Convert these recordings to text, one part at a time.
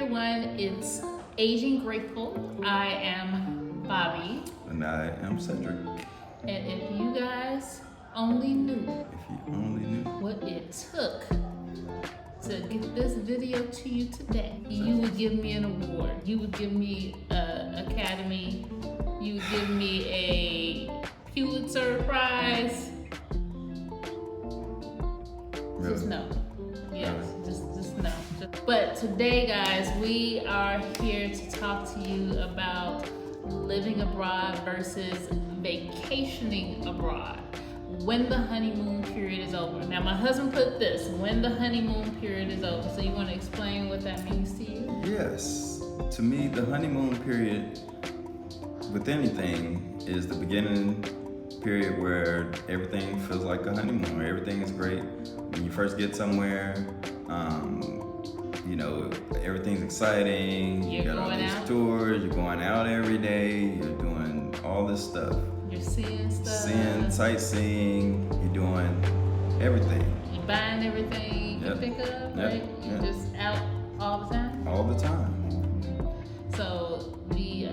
everyone, it's Aging Grateful. I am Bobby. And I am Cedric. And if you guys only knew what it took to get this video to you today, you would give me an award. You would give me an Academy. You would give me a Pulitzer Prize. Really? Just no. Yes, just no. But today, guys, we are here to talk to you about living abroad versus vacationing abroad when the honeymoon period is over. Now, my husband put this, when the honeymoon period is over. So you want to explain what that means to you? Yes. To me, the honeymoon period with anything is the beginning period where everything feels like a honeymoon, where everything is great. When you first get somewhere, everything's exciting. You're you got all going these out. tours, you're going out every day, you're doing all this stuff. You're seeing stuff. Sightseeing, you're doing everything. You're buying everything you can think of, right? You're just out all the time? All the time. So the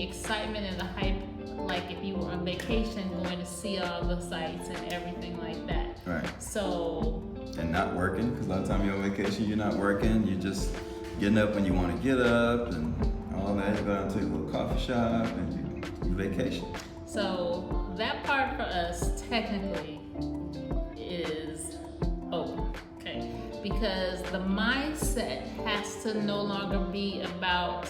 excitement and the hype, like if you were on vacation, going to see all the sights and everything like that. Right. So. And not working, because a lot of time you're on vacation, you're not working. You're just getting up when you want to get up and all that. You go down to a little coffee shop and you vacation. So that part for us technically is over, okay? Because the mindset has to no longer be about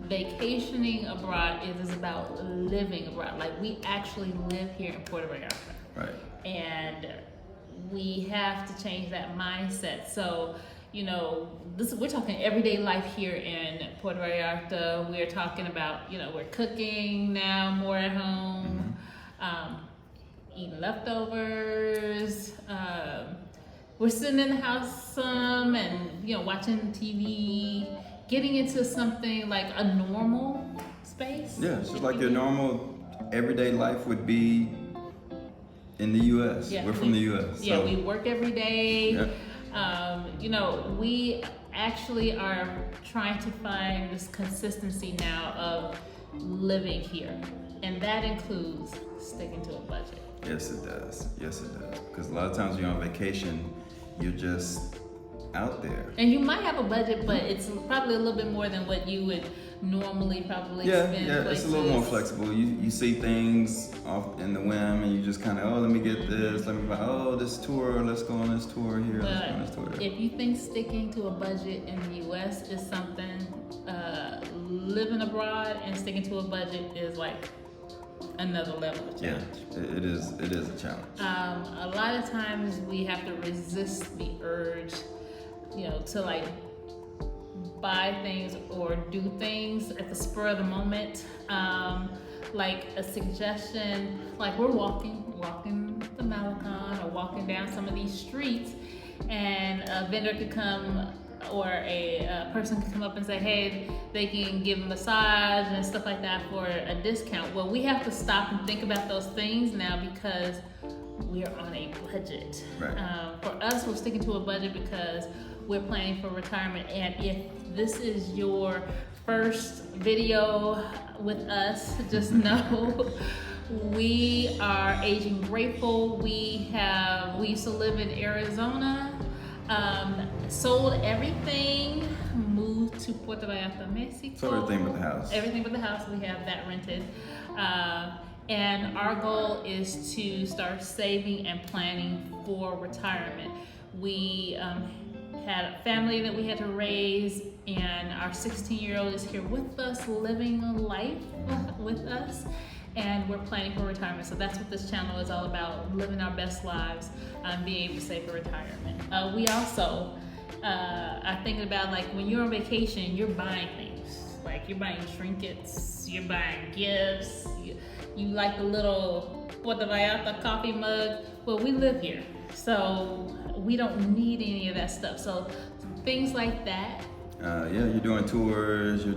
vacationing abroad. It is about living abroad. Like, we actually live here in Puerto Vallarta. Right. And we have to change that mindset. So, we're talking everyday life here in Puerto Vallarta. We're talking about, we're cooking now more at home, eating leftovers. We're sitting in the house some and, watching TV, getting into something like a normal space. Yeah, it's just like your normal everyday life would be in the U.S. Yeah, we're from the U.S. Yeah, so. we work every day. Yep. We actually are trying to find this consistency now of living here. And that includes sticking to a budget. Yes, it does. Because a lot of times you're on vacation, you're just out there. And you might have a budget, but it's probably a little bit more than what you would normally probably spend. Yeah, it's a little more flexible. You see things off in the whim, and you just kind of, let me get this, let me buy, this tour, let's go on this tour here, let's go on this tour there. If you think sticking to a budget in the U.S. is something, living abroad and sticking to a budget is like another level of challenge. Yeah, it is a challenge. A lot of times we have to resist the urge, to like buy things or do things at the spur of the moment. Like a suggestion, like we're walking the Malecon or walking down some of these streets, and a vendor could come or a person could come up and say, hey, they can give a massage and stuff like that for a discount. Well, we have to stop and think about those things now because we're on a budget. Right. For us, we're sticking to a budget because we're planning for retirement. And if this is your first video with us, just know we are Aging Grateful. We used to live in Arizona, sold everything, moved to Puerto Vallarta, Mexico. So everything but the house. Everything but the house, we have that rented. And our goal is to start saving and planning for retirement. We had a family that we had to raise, and our 16-year-old is here with us, living life with us, and we're planning for retirement. So that's what this channel is all about, living our best lives, being able to save for retirement. We also are thinking about, like, when you're on vacation, you're buying things. Like, you're buying trinkets, you're buying gifts, you like the little Puerto Vallarta coffee mug. Well, we live here, so we don't need any of that stuff. So things like that. You're doing tours, you're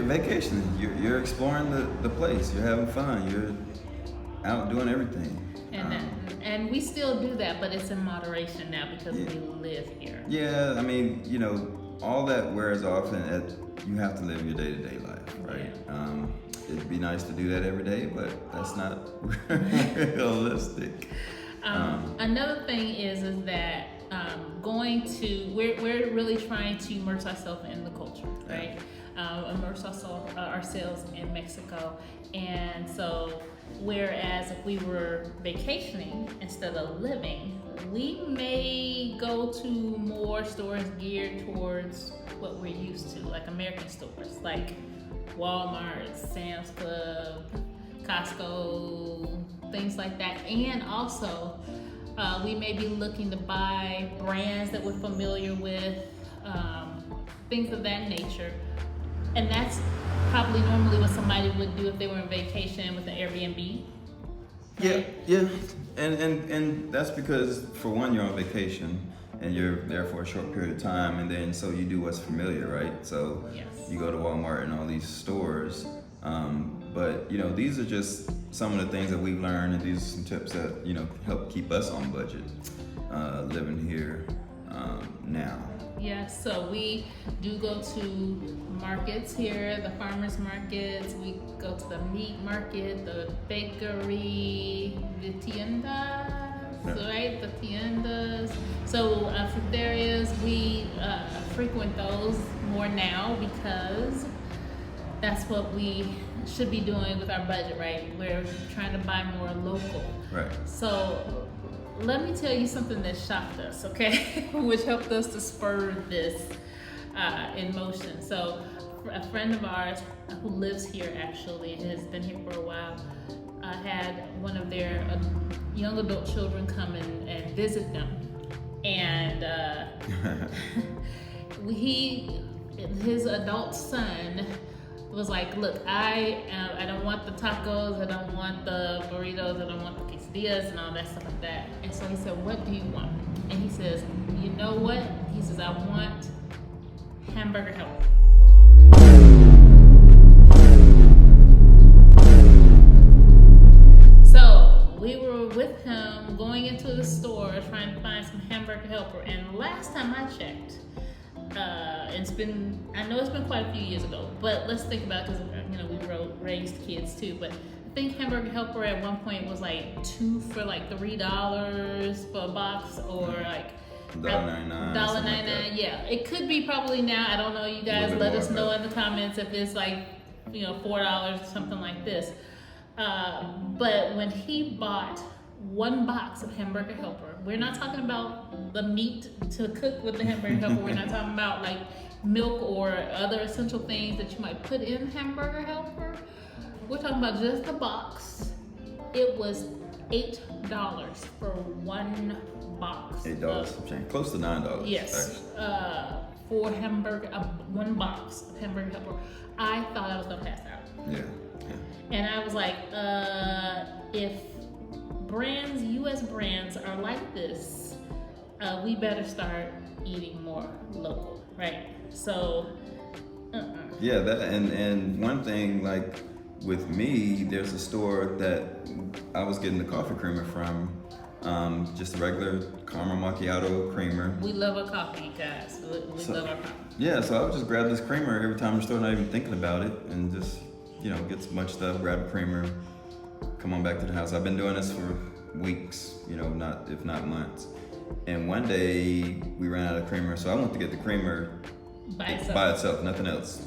vacationing, you're exploring the place, you're having fun, you're out doing everything. And and we still do that, but it's in moderation now because we live here. Yeah, I mean, all that wears off, and you have to live your day-to-day life, right? Yeah. It'd be nice to do that every day, but that's not realistic. Another thing is that we're really trying to immerse ourselves in the culture, right? Immerse ourselves in Mexico, and so whereas if we were vacationing instead of living, we may go to more stores geared towards what we're used to, like American stores, like Walmart, Sam's Club, Costco, things like that. And also, we may be looking to buy brands that we're familiar with, things of that nature. And that's probably normally what somebody would do if they were on vacation with an Airbnb. Right? Yeah. And that's because, for one, you're on vacation and you're there for a short period of time, and then so you do what's familiar, right? So Yes. you go to Walmart and all these stores. But these are just some of the things that we've learned, and these are some tips that help keep us on budget, living here now. Yeah, so we do go to markets here, the farmers markets. We go to the meat market, the bakery, the tiendas, right? The tiendas. So fruterias, we frequent those more now because that's what we should be doing with our budget, right? We're trying to buy more local. Right. So let me tell you something that shocked us, okay? Which helped us to spur this in motion. So a friend of ours who lives here actually, and has been here for a while, had one of their young adult children come and visit them. And his adult son was like, look, I don't want the tacos, I don't want the burritos, I don't want the quesadillas and all that stuff like that. And so he said, what do you want? And he says, you know what? He says, I want hamburger helper. So we were with him going into the store trying to find some hamburger helper, and last time I checked, I know it's been quite a few years ago, but let's think about it, because we raised kids too. But I think hamburger helper at one point was like $2 for like $3 for a box, or like $1.99. $1.99. Yeah, it could be probably now. I don't know. You guys let us know in the comments if it's like $4 or something like this. But when he bought one box of hamburger helper, we're not talking about the meat to cook with the hamburger helper. We're not talking about like milk or other essential things that you might put in hamburger helper. We're talking about just the box. It was $8 for one box. $8, close to $9. Yes, for one box of hamburger helper. I thought I was gonna pass out. Yeah. And I was like, if U.S. brands are like this, we better start eating more local, right? So, Yeah, that and one thing, like with me, there's a store that I was getting the coffee creamer from, just a regular caramel macchiato creamer. We love our coffee, guys. We love our coffee. Yeah, so I would just grab this creamer every time in the store, not even thinking about it, and just get some much stuff, grab a creamer, come on back to the house. I've been doing this for weeks, if not months. And one day we ran out of creamer, so I went to get the creamer by itself, nothing else.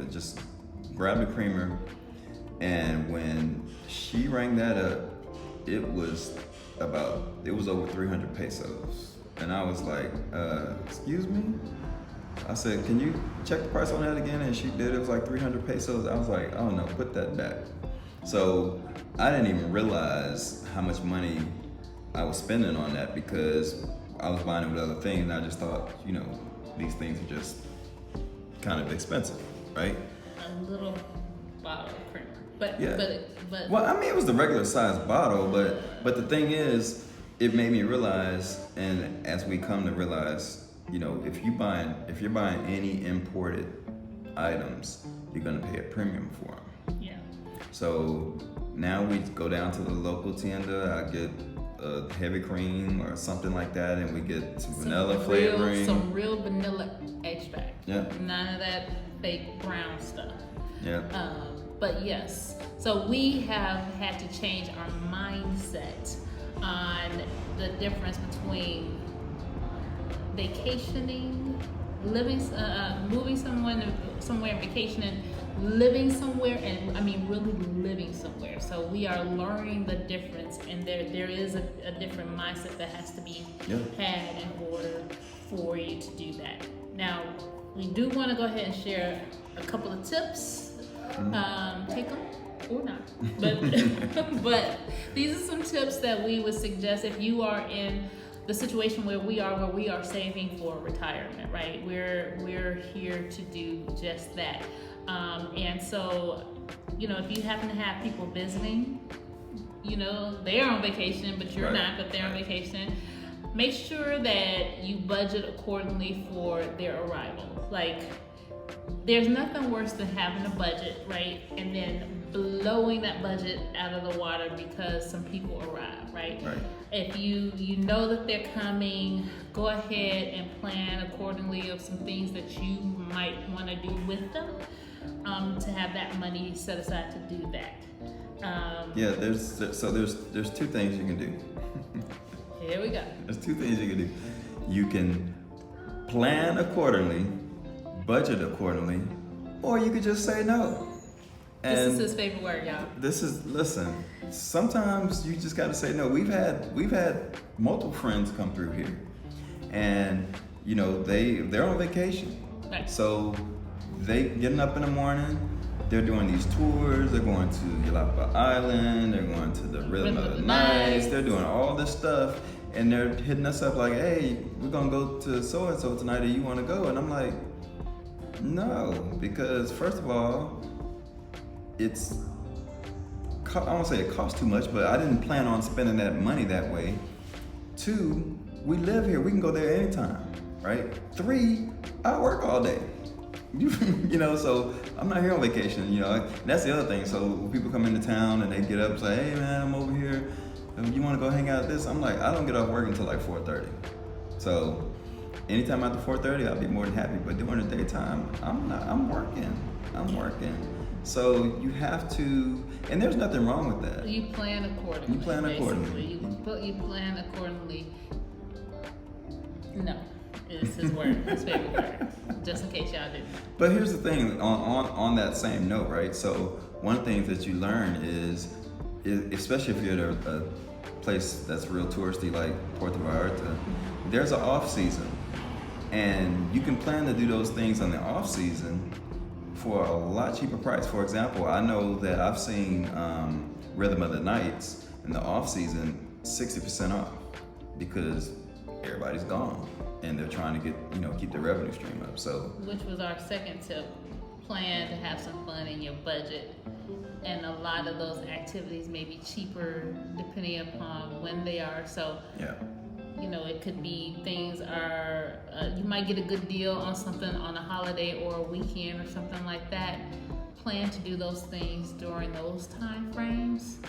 Just grab the creamer, and when she rang that up, it was over 300 pesos, and I was like, excuse me? I said, can you check the price on that again? And she did. It was like 300 pesos. I was like, oh no, put that back. So I didn't even realize how much money I was spending on that, because I was buying it with other things, and I just thought, these things are just kind of expensive, right? A little bottle of creamer. But well, I mean, it was the regular size bottle, but the thing is, it made me realize, and as we come to realize, if you're buying any imported items, you're gonna pay a premium for them. Yeah. So now we go down to the local tienda. I get a heavy cream or something like that, and we get some vanilla flavoring. Some real vanilla extract. Yeah. None of that fake brown stuff. Yeah. But yes, so we have had to change our mindset on the difference between vacationing, living, moving somewhere, vacationing, living somewhere, and I mean really living somewhere. So we are learning the difference, and there is a different mindset that has to be had in order for you to do that. Now, we do want to go ahead and share a couple of tips. Take them or not, but these are some tips that we would suggest if you are in the situation where we are saving for retirement, right? We're here to do just that. And so, if you happen to have people visiting, they're on vacation, but you're not, but they're on vacation, make sure that you budget accordingly for their arrival. Like, there's nothing worse than having a budget, right? And then blowing that budget out of the water because some people arrive, right? If you know that they're coming, go ahead and plan accordingly of some things that you might want to do with them, to have that money set aside to do that. There's two things you can do. Here we go. There's two things you can do. You can plan accordingly, budget accordingly, or you could just say no. And this is his favorite word, y'all. Listen, sometimes you just gotta say no. We've had multiple friends come through here, and they're on vacation. Right. So they getting up in the morning, they're doing these tours, they're going to Yalapa Island, they're going to the Rhythm of the Nights, they're doing all this stuff, and they're hitting us up like, hey, we're gonna go to so-and-so tonight, do you wanna go? And I'm like, no, because first of all, I don't say it costs too much, but I didn't plan on spending that money that way. 2, we live here, we can go there anytime, right? 3, I work all day. So I'm not here on vacation, that's the other thing. So when people come into town and they get up and say, hey man, I'm over here, you wanna go hang out at this? I'm like, I don't get off work until like 4:30. So anytime after 4:30, I'll be more than happy. But during the daytime, I'm working. So you have to, and there's nothing wrong with that. You plan accordingly. You plan accordingly. You plan accordingly. No, it's his word, his favorite word. Just in case y'all didn't know. But here's the thing, on that same note, right? So one of the things that you learn is especially if you're at a place that's real touristy like Puerto Vallarta, there's an off season. And you can plan to do those things on the off season for a lot cheaper price. For example, I know that I've seen Rhythm of the Nights in the off season 60% off because everybody's gone and they're trying to get keep the revenue stream up. So, which was our second tip: plan to have some fun in your budget. And a lot of those activities may be cheaper depending upon when they are. So yeah. It could be things you might get a good deal on something on a holiday or a weekend or something like that. Plan to do those things during those time frames,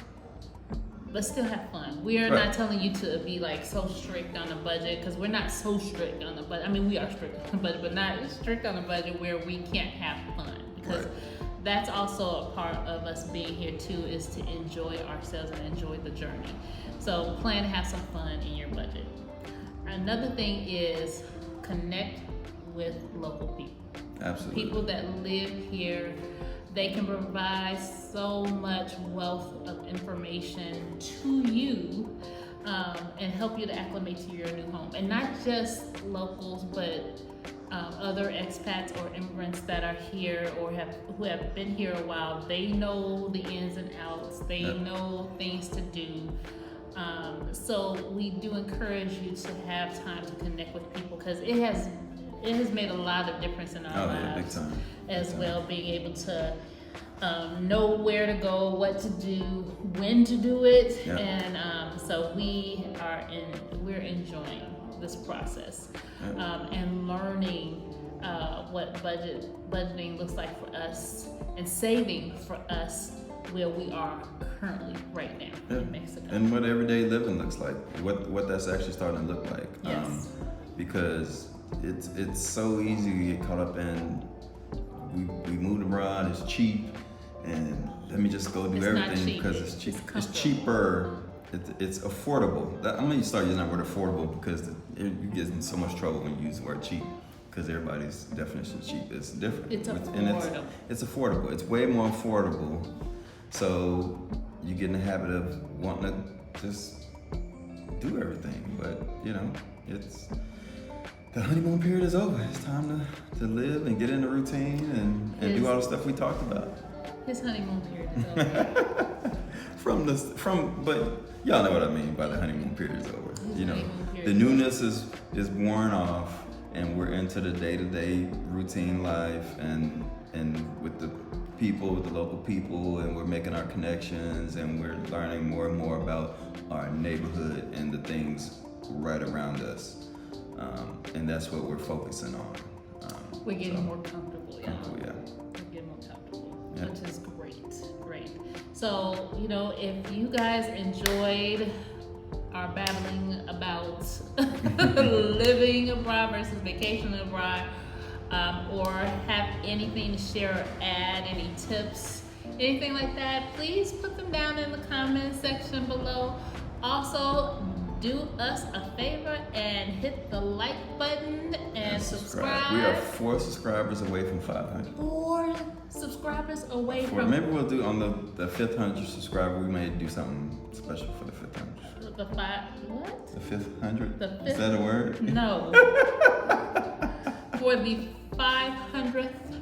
but still have fun. We are not telling you to be like so strict on the budget, because we're not so strict on the budget. I mean, we are strict on the budget, but not strict on the budget where we can't have fun, because that's also a part of us being here too, is to enjoy ourselves and enjoy the journey. So plan to have some fun in your budget. Another thing is connect with local people. Absolutely. People that live here, they can provide so much wealth of information to you, and help you to acclimate to your new home. And not just locals, but other expats or immigrants that are here or who have been here a while. They know the ins and outs. They know things to do. So we do encourage you to have time to connect with people, because it has made a lot of difference in our lives as well. Being able to know where to go, what to do, when to do it, and so we're enjoying this process and learning what budgeting looks like for us and saving for us where we are currently right now in Mexico. And what everyday living looks like, what that's actually starting to look like. Yes. Because it's so easy to get caught up in, we moved abroad, it's cheap, and let me just go do It's everything not cheap. because it's cheap. It's It's comfortable. cheaper. It's affordable. I'm gonna start using that word affordable because you get in so much trouble when you use the word cheap, because everybody's definition of cheap is different. It's And affordable. it's affordable. It's way more affordable. So you get in the habit of wanting to just do everything. But it's the honeymoon period is over. It's time to live and get in the routine and do all the stuff we talked about. His honeymoon period is over. But y'all know what I mean by the honeymoon period is over. Honeymoon period The is newness is worn off, and we're into the day-to-day routine life and with the people, with the local people, and we're making our connections, and we're learning more and more about our neighborhood and the things right around us, and that's what we're focusing on. We're getting more comfortable, yeah. Yeah. We're getting more comfortable, Yeah. which is great. So, if you guys enjoyed our babbling about living abroad versus vacationing abroad, or have anything to share or add, any tips, anything like that, please put them down in the comment section below. Also, do us a favor and hit the like button and subscribe. We are 4 subscribers away from 500. 4 subscribers away from Maybe we'll do on the 500 subscriber. We may do something special for the 500. the 5. What? The 500? The Is that a word? No. For the 500th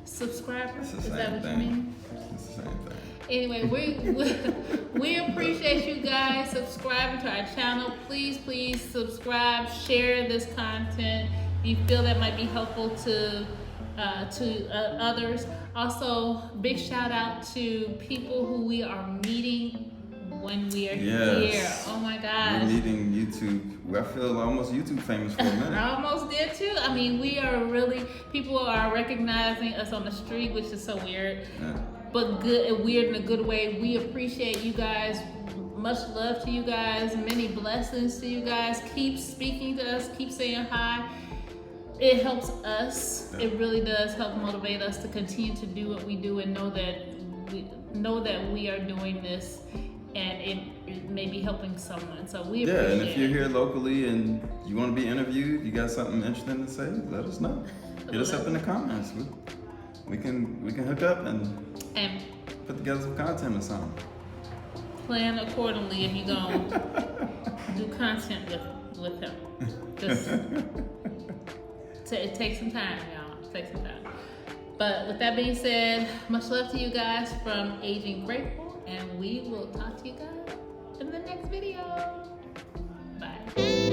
subscriber. It's the Is same that what thing. you mean? It's the same thing. Anyway, we appreciate you guys subscribing to our channel. Please subscribe, share this content if you feel that might be helpful to others. Also, big shout out to people who we are meeting when we are here. Oh my gosh. We're meeting YouTube. I feel almost YouTube famous for a minute. I almost did too. I mean, people are recognizing us on the street, which is so weird. Yeah. But weird in a good way. We appreciate you guys. Much love to you guys. Many blessings to you guys. Keep speaking to us. Keep saying hi. It helps us. Yeah. It really does help motivate us to continue to do what we do and know that we are doing this, and it may be helping someone. So we appreciate it. And if you're here locally and you want to be interviewed, you got something interesting to say, let us know. Hit us up in the comments. We can hook up and put together some content or something. Plan accordingly if you're going to do content with him. Just it takes some time, y'all. It takes some time. But with that being said, much love to you guys from Aging Grateful, and we will talk to you guys in the next video. Bye.